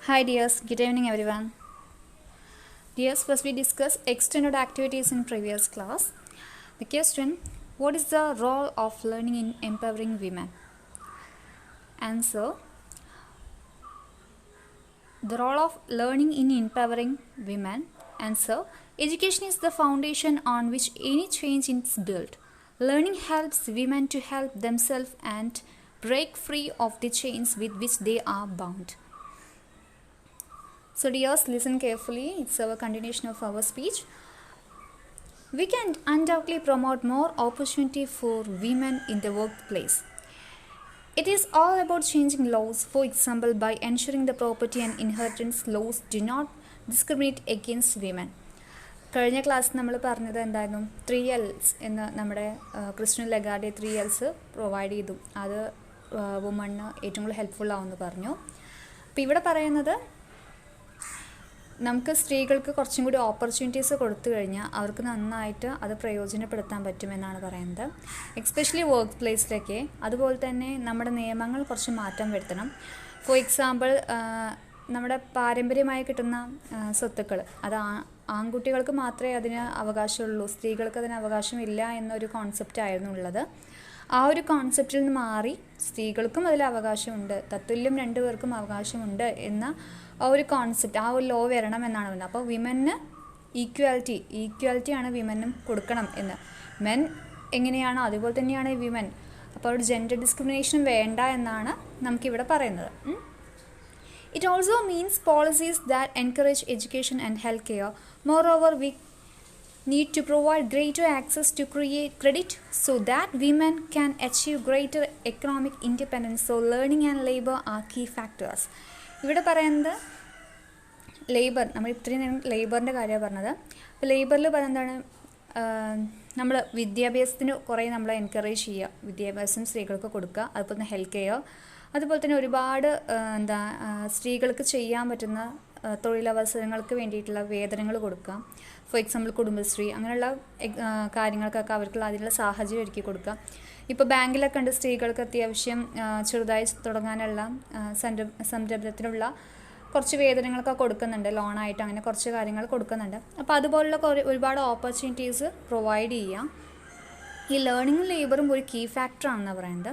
Hi dears, good evening everyone. Dears, first we discuss extended activities in previous class. The question, what is the role of learning in empowering women? Answer, the role of learning in empowering women. Answer, education is the foundation on which any change is built. Learning helps women to help themselves and break free of the chains with which they are bound. So dears, listen carefully. It's our continuation of our speech. We can undoubtedly promote more opportunity for women in the workplace. It is all about changing laws, for example, by ensuring the property and inheritance laws do not discriminate against women. കഴിഞ്ഞ class നമ്മൾ പറഞ്ഞത് എന്തായിരുന്നു 3Ls എന്ന് നമ്മുടെ Christian ലഗാർഡെ 3Ls provide ചെയ്തു. അത് വുമണിന് ഏറ്റവും കൂടുതൽ ഹെൽപ്ഫുൾ ആവുമെന്ന് പറഞ്ഞു. അപ്പോൾ ഇവിടെ പറയുന്നത് നമുക്ക് സ്ത്രീകൾക്ക് കുറച്ചും കൂടി ഓപ്പർച്യൂണിറ്റീസ് കൊടുത്തു കഴിഞ്ഞാൽ അവർക്ക് നന്നായിട്ട് അത് പ്രയോജനപ്പെടുത്താൻ പറ്റുമെന്നാണ് പറയുന്നത്. എക്സ്പെഷ്യലി വർക്ക് പ്ലേസിലൊക്കെ. അതുപോലെ തന്നെ നമ്മുടെ നിയമങ്ങൾ കുറച്ച് മാറ്റം വരുത്തണം. ഫോർ എക്സാമ്പിൾ, നമ്മുടെ പാരമ്പര്യമായി കിട്ടുന്ന സ്വത്തുക്കൾ അത് ആൺകുട്ടികൾക്ക് മാത്രമേ അതിന് അവകാശമുള്ളൂ, സ്ത്രീകൾക്ക് അതിന് അവകാശമില്ല എന്നൊരു കോൺസെപ്റ്റായിരുന്നു ഉള്ളത്. ആ ഒരു കോൺസെപ്റ്റിൽ നിന്ന് മാറി സ്ത്രീകൾക്കും അതിൽ അവകാശമുണ്ട്, തത്തുല്യം രണ്ടുപേർക്കും അവകാശമുണ്ട് എന്ന ആ ഒരു കോൺസെപ്റ്റ്, ആ ഒരു ലോ വരണം എന്നാണ് പറയുന്നത്. അപ്പോൾ വിമന് ഈക്വാലിറ്റിയാണ് വിമനും കൊടുക്കണം എന്ന്. മെൻ എങ്ങനെയാണോ അതുപോലെ തന്നെയാണ് വിമൻ. അപ്പോൾ ഒരു ജെൻഡർ ഡിസ്ക്രിമിനേഷൻ വേണ്ട എന്നാണ് നമുക്കിവിടെ പറയുന്നത്. It also means policies that encourage education and healthcare. Moreover, we need to provide greater access to create credit so that women can achieve greater economic independence. So learning and labor are key factors. ഇവിടെ പറയുന്നത് labour, നമ്മൾ ഇത്രയും നേരം ലേബറിൻ്റെ കാര്യമാണ് പറഞ്ഞത്. അപ്പോൾ ലേബറിൽ പറയുന്നതാണ്, നമ്മൾ വിദ്യാഭ്യാസത്തിന് കുറേ നമ്മൾ എൻകറേജ് ചെയ്യുക, വിദ്യാഭ്യാസം സ്ത്രീകൾക്ക് കൊടുക്കുക. അതുപോലെ തന്നെ ഹെൽത്ത് കെയർ, അതുപോലെ തന്നെ ഒരുപാട് സ്ത്രീകൾക്ക് ചെയ്യാൻ പറ്റുന്ന തൊഴിലവസരങ്ങൾക്ക് വേണ്ടിയിട്ടുള്ള വേതനങ്ങൾ കൊടുക്കുക. ഫോർ എക്സാമ്പിൾ കുടുംബശ്രീ, അങ്ങനെയുള്ള കാര്യങ്ങൾക്കൊക്കെ അവർക്ക് അതിനുള്ള സാഹചര്യം ഒരുക്കി കൊടുക്കുക. ഇപ്പോൾ ബാങ്കിലൊക്കെ ഉണ്ട് സ്ത്രീകൾക്ക് അത്യാവശ്യം ചെറുതായി തുടങ്ങാനുള്ള സംരംഭത്തിനുള്ള കുറച്ച് വേതനങ്ങളൊക്കെ കൊടുക്കുന്നുണ്ട്, ലോണായിട്ട് അങ്ങനെ കുറച്ച് കാര്യങ്ങൾ കൊടുക്കുന്നുണ്ട്. അപ്പോൾ അതുപോലുള്ള ഒരുപാട് ഓപ്പർച്യൂണിറ്റീസ് പ്രൊവൈഡ് ചെയ്യാം. ഈ ലേണിങ്ങും ലേബറും ഒരു കീ ഫാക്ടറാണെന്ന് പറയുന്നത്.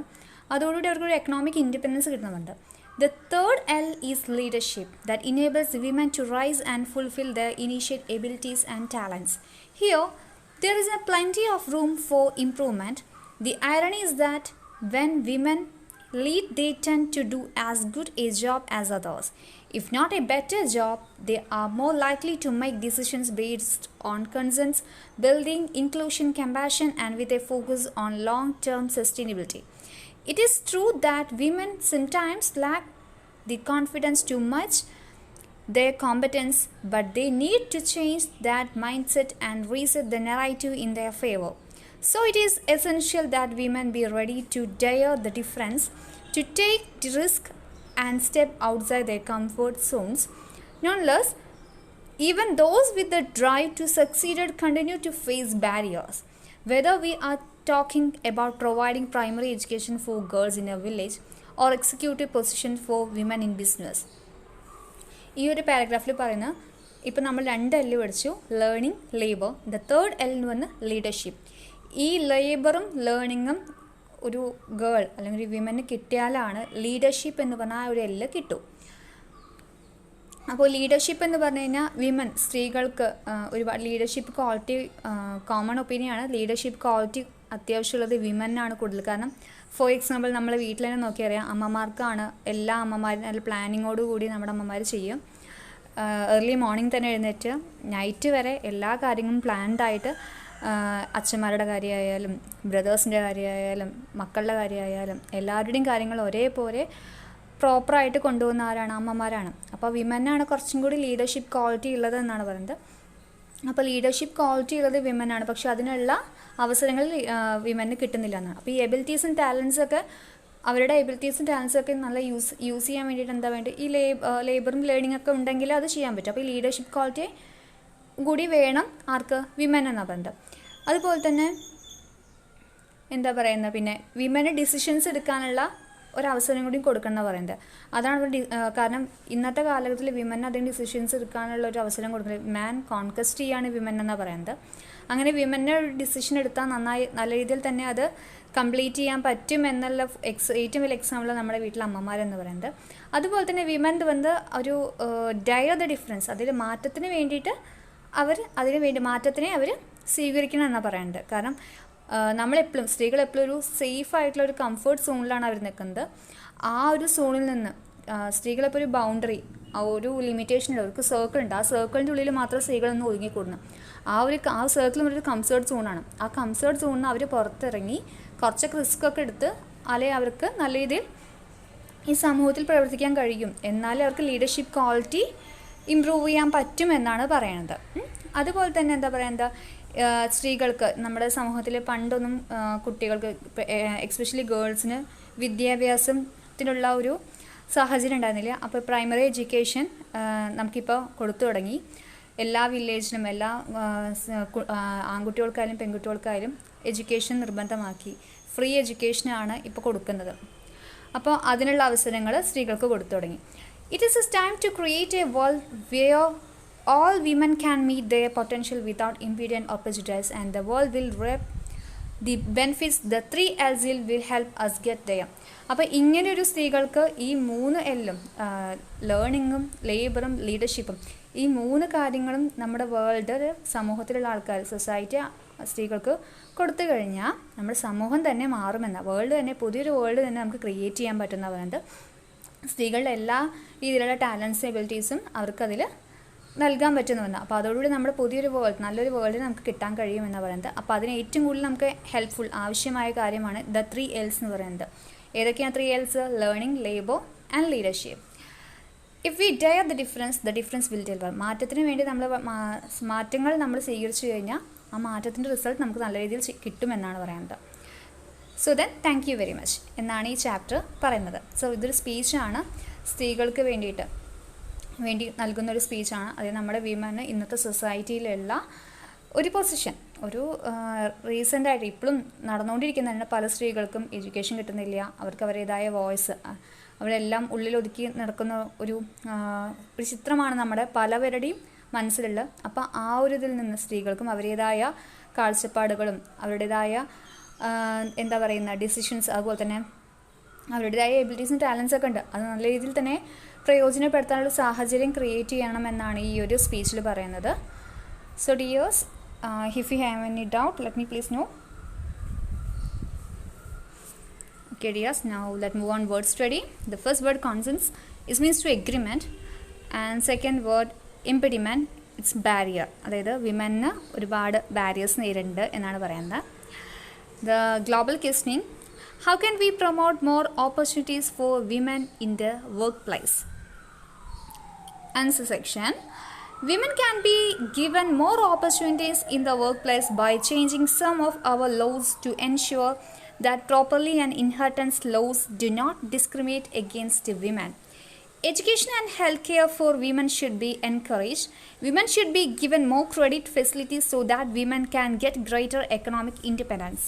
അതോടുകൂടി അവർക്കൊരു എക്കണോമിക് ഇൻഡിപെൻഡൻസ് കിട്ടുന്നുണ്ട്. The third L is leadership that enables women to rise and fulfill their innate abilities and talents. Here, there is plenty of room for improvement. The irony is that when women lead, they tend to do as good a job as others. If not a better job, they are more likely to make decisions based on concerns, building inclusion, compassion, and with a focus on long-term sustainability. It is true that women sometimes lack the confidence to match their competence, but they need to change that mindset and reset the narrative in their favor. So it is essential that women be ready to dare the difference, to take the risk and step outside their comfort zones. Nonetheless, even those with the drive to succeed continue to face barriers. Whether we are talking about providing primary education for girls in a village or executive position for women in business. ഈ ഒരു പാരഗ്രാഫിൽ പറയുന്ന, ഇപ്പം നമ്മൾ 2 L പഠിച്ചു, learning, labour. The third L എന്ന് പറഞ്ഞാൽ leadership. ഈ ലേബറും ലേണിങ്ങും ഒരു ഗേൾ അല്ലെങ്കിൽ ഒരു വിമന് കിട്ടിയാലാണ് ലീഡർഷിപ്പ് എന്ന് പറഞ്ഞാൽ ആ ഒരു L കിട്ടും. അപ്പോൾ ലീഡർഷിപ്പ് എന്ന് പറഞ്ഞു കഴിഞ്ഞാൽ വിമൻ, സ്ത്രീകൾക്ക് ഒരുപാട് ലീഡർഷിപ്പ് ക്വാളിറ്റി, കോമൺ ഒപ്പീനിയനാണ്, ലീഡർഷിപ്പ് ക്വാളിറ്റി അത്യാവശ്യമുള്ളത് വിമനാണ് കൂടുതൽ. കാരണം ഫോർ എക്സാമ്പിൾ നമ്മൾ വീട്ടിൽ തന്നെ നോക്കിയറിയാം, അമ്മമാർക്കാണ്, എല്ലാ അമ്മമാരും നല്ല പ്ലാനിങ്ങോടുകൂടി നമ്മുടെ അമ്മമാർ ചെയ്യും. ഏർലി മോർണിംഗ് തന്നെ എഴുന്നേറ്റ് നൈറ്റ് വരെ എല്ലാ കാര്യങ്ങളും പ്ലാൻഡായിട്ട്, അച്ഛന്മാരുടെ കാര്യമായാലും ബ്രദേഴ്സിൻ്റെ കാര്യമായാലും മക്കളുടെ കാര്യമായാലും എല്ലാവരുടെയും കാര്യങ്ങൾ ഒരേപോലെ പ്രോപ്പറായിട്ട് കൊണ്ടുപോകുന്ന ആരാണ്? അമ്മമാരാണ്. അപ്പോൾ വിമനാണ് കുറച്ചും കൂടി ലീഡർഷിപ്പ് ക്വാളിറ്റി ഉള്ളത് എന്നാണ് പറയുന്നത്. അപ്പോൾ ലീഡർഷിപ്പ് ക്വാളിറ്റി ഉള്ളത് വിമനാണ്, പക്ഷെ അതിനുള്ള അവസരങ്ങൾ വിമന് കിട്ടുന്നില്ല എന്നാണ്. അപ്പോൾ ഈ എബിലിറ്റീസും ടാലൻസൊക്കെ, അവരുടെ എബിലിറ്റീസും ടാലൻസൊക്കെ നല്ല യൂസ് ചെയ്യാൻ വേണ്ടിയിട്ട് എന്താ വേണ്ടത്? ഈ ലേബറും ലേണിംഗ് ഒക്കെ ഉണ്ടെങ്കിൽ അത് ചെയ്യാൻ പറ്റും. അപ്പോൾ ഈ ലീഡർഷിപ്പ് ക്വാളിറ്റി കൂടി വേണം ആർക്ക്? വിമൻ എന്നാണ് പറയുന്നത്. അതുപോലെ തന്നെ എന്താ പറയുന്നത്, പിന്നെ വിമന് ഡിസിഷൻസ് എടുക്കാനുള്ള ഒരവസരം കൂടി കൊടുക്കണം എന്ന് പറയുന്നത്. അതാണ് അവർ കാരണം ഇന്നത്തെ കാലഘട്ടത്തിൽ വിമൻ അതിന് ഡിസിഷൻസ് എടുക്കാനുള്ള ഒരു അവസരം കൊടുക്കുന്നത്. മാൻ കോൺക്വസ്റ്റ് ചെയ്യാണ് വിമൻ എന്നാണ് പറയുന്നത്. അങ്ങനെ വിമനെ ഒരു ഡിസിഷൻ എടുത്താൽ നല്ല രീതിയിൽ തന്നെ അത് കംപ്ലീറ്റ് ചെയ്യാൻ പറ്റും എന്നുള്ള ഏറ്റവും വലിയ എക്സാമ്പിൾ നമ്മുടെ വീട്ടിലെ അമ്മമാരെന്ന് പറയുന്നത്. അതുപോലെ തന്നെ വിമൻ വന്ന് ഒരു ഡയർ ദ ഡിഫറൻസ്, അതിൽ മാറ്റത്തിന് വേണ്ടിയിട്ട് മാറ്റത്തിനെ അവർ സ്വീകരിക്കണം എന്നാണ് പറയുന്നത്. കാരണം നമ്മളെപ്പോഴും സ്ത്രീകളെപ്പോഴും ഒരു സേഫ് ആയിട്ടുള്ള ഒരു കംഫർട്ട് സോണിലാണ് അവർ നിൽക്കുന്നത്. ആ ഒരു സോണിൽ നിന്ന് സ്ത്രീകളെപ്പോൾ ഒരു ബൗണ്ടറി, ഒരു ലിമിറ്റേഷൻ ഉണ്ട്, അവർക്ക് സർക്കിൾ ഉണ്ട്. ആ സർക്കിളിൻ്റെ ഉള്ളിൽ മാത്രം സ്ത്രീകളൊന്നും ഒതുങ്ങിക്കൂടണം. ആ സർക്കിളും ഒരു കംഫർട്ട് സോണാണ്. ആ കംഫർട്ട് സോണിൽ നിന്ന് അവർ പുറത്തിറങ്ങി കുറച്ചൊക്കെ റിസ്ക് ഒക്കെ എടുത്ത് അല്ലെങ്കിൽ അവർക്ക് നല്ല രീതിയിൽ ഈ സമൂഹത്തിൽ പ്രവർത്തിക്കാൻ കഴിയും. എന്നാലേ അവർക്ക് ലീഡർഷിപ്പ് ക്വാളിറ്റി ഇമ്പ്രൂവ് ചെയ്യാൻ പറ്റും എന്നാണ് പറയുന്നത്. അതുപോലെ തന്നെ എന്താ പറയുക, സ്ത്രീകൾക്ക് നമ്മുടെ സമൂഹത്തിൽ പണ്ടൊന്നും കുട്ടികൾക്ക് എക്സ്പെഷ്യലി ഗേൾസിന് വിദ്യാഭ്യാസത്തിനുള്ള ഒരു സാഹചര്യം ഉണ്ടായിരുന്നില്ല. അപ്പോൾ പ്രൈമറി എഡ്യൂക്കേഷൻ നമുക്കിപ്പോൾ കൊടുത്തു തുടങ്ങി. എല്ലാ വില്ലേജിലും എല്ലാ ആൺകുട്ടികൾക്കായാലും പെൺകുട്ടികൾക്കായാലും എഡ്യൂക്കേഷൻ നിർബന്ധമാക്കി. ഫ്രീ എഡ്യൂക്കേഷനാണ് ഇപ്പോൾ കൊടുക്കുന്നത്. അപ്പോൾ അതിനുള്ള അവസരങ്ങൾ സ്ത്രീകൾക്ക് കൊടുത്തു തുടങ്ങി. It is time to create a world where all women can meet their potential without impediment or prejudice, and the world will reap the benefits the 3 L's will help us get there. അപ്പോൾ ഇങ്ങനെയൊരു സ്ത്രീകൾക്ക് ഈ 3 L'ും ലേണിങ്ങും ലേബറും ലീഡർഷിപ്പും ഈ 3 കാര്യങ്ങളും നമ്മുടെ world സമൂഹത്തിലുള്ള ആൾക്കാർ society സ്ത്രീകൾക്ക് കൊടുത്തു കഴിഞ്ഞാൽ നമ്മുടെ സമൂഹം തന്നെ മാറുമെന്ന, വേൾഡ് തന്നെ പുതിയൊരു വേൾഡ് തന്നെ നമുക്ക് ക്രിയേറ്റ് ചെയ്യാൻ പറ്റുന്ന പറയുന്നത്. സ്ത്രീകളുടെ എല്ലാ രീതിയിലുള്ള ടാലൻസും എബിലിറ്റീസും അവർക്കതിൽ നൽകാൻ പറ്റുന്നുവെന്ന്. അപ്പോൾ അതോടുകൂടി നമ്മുടെ പുതിയൊരു വേൾഡ്, നല്ലൊരു വേൾഡ് നമുക്ക് കിട്ടാൻ കഴിയുമെന്നാണ് പറയുന്നത്. അപ്പോൾ അതിന് ഏറ്റവും കൂടുതൽ നമുക്ക് ഹെൽപ്ഫുൾ ആവശ്യമായ കാര്യമാണ് ദ 3 L's എന്ന് പറയുന്നത്. ഏതൊക്കെയാണ് 3 L's? Learning, labour and leadership. If we dare the difference will deliver. മാറ്റത്തിന് വേണ്ടി മാറ്റങ്ങൾ നമ്മൾ സ്വീകരിച്ചു കഴിഞ്ഞാൽ ആ മാറ്റത്തിൻ്റെ റിസൾട്ട് നമുക്ക് നല്ല രീതിയിൽ കിട്ടുമെന്നാണ് പറയുന്നത്. So then thank you very much എന്നാണ് ഈ ചാപ്റ്റർ പറയുന്നത്. സോ ഇതൊരു സ്പീച്ചാണ്, സ്ത്രീകൾക്ക് വേണ്ടി നൽകുന്നൊരു സ്പീച്ചാണ്. അത് നമ്മുടെ വിമന് ഇന്നത്തെ സൊസൈറ്റിയിലുള്ള ഒരു പൊസിഷൻ, ഒരു റീസെൻ്റായിട്ട് ഇപ്പോഴും നടന്നുകൊണ്ടിരിക്കുന്നതിന് പല സ്ത്രീകൾക്കും എഡ്യൂക്കേഷൻ കിട്ടുന്നില്ല. അവർക്ക് അവരുടേതായ വോയിസ്, അവരെല്ലാം ഉള്ളിലൊതുക്കി നടക്കുന്ന ഒരു ചിത്രമാണ് നമ്മുടെ പലവരുടെയും മനസ്സിലുള്ളത്. അപ്പോൾ ആ ഒരു ഇതിൽ നിന്ന് സ്ത്രീകൾക്കും അവരുടേതായ കാഴ്ചപ്പാടുകളും അവരുടേതായ എന്താ പറയുന്ന ഡിസിഷൻസ്, അതുപോലെ തന്നെ അവരുടേതായ എബിലിറ്റീസും ടാലൻസൊക്കെ ഉണ്ട്. അത് നല്ല രീതിയിൽ തന്നെ പ്രയോജനപ്പെടുത്താനുള്ള സാഹചര്യം ക്രിയേറ്റ് ചെയ്യണമെന്നാണ് ഈ ഒരു സ്പീച്ചിൽ പറയുന്നത്. So dears, if you have any doubt let me please know. Okay dears, now let's move on word study. The first word consents is means to agreement, and second word impediment, it's barrier. അതായത് women ഒരുപാട് barriers നേരിടുന്നുണ്ട് എന്നാണ് പറയുന്നത്. The global questioning, how can we promote more opportunities for women in the workplace? Answer section, women can be given more opportunities in the workplace by changing some of our laws to ensure that property and inheritance laws do not discriminate against women. Education and healthcare for women should be encouraged. Women should be given more credit facilities so that women can get greater economic independence.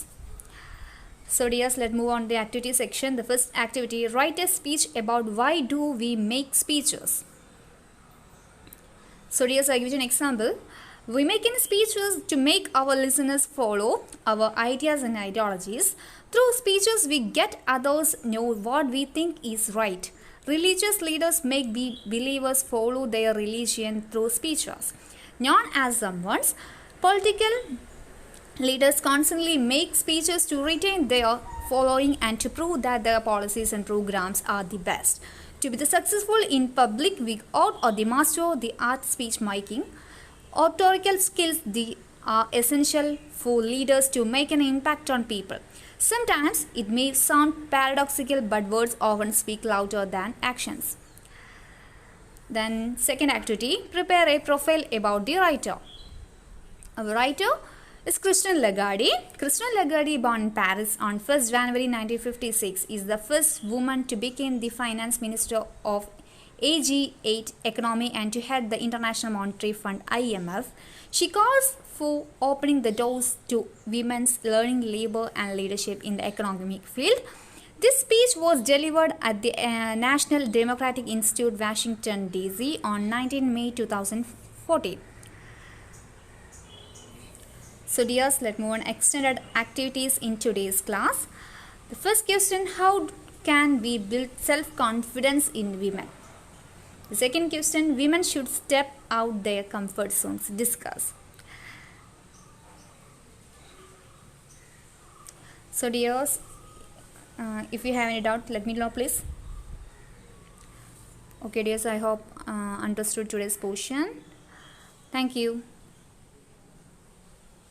So dears, let's move on to the activity section. The first activity, write a speech about why do we make speeches. So dears, I give you an example. We make speeches to make our listeners follow our ideas and ideologies. Through speeches, we get others know what we think is right. Religious leaders make believers follow their religion through speeches. Known as sermons, political leaders constantly make speeches to retain their following and to prove that their policies and programs are the best. To be successful in public, we ought or the master the art speech making. Oratorical skills are essential for leaders to make an impact on people. Sometimes it may sound paradoxical, but words often speak louder than actions. Then second activity, prepare a profile about the writer. Our writer is Christine Lagarde. Christine Lagarde, born in Paris on 1st January 1956, is the first woman to become the finance minister of AG8 economy and to head the International Monetary Fund IMF. She calls for opening the doors to women's learning, labor and leadership in the economic field. This speech was delivered at the National Democratic Institute, Washington, D.C. on 19 May 2014. So dears, let's move on extended activities in today's class. The first question, how can we build self-confidence in women? The second question, women should step out their comfort zones. Discuss. So dears, if you have any doubt, let me know please. Okay dears, I hope understood today's portion. Thank you.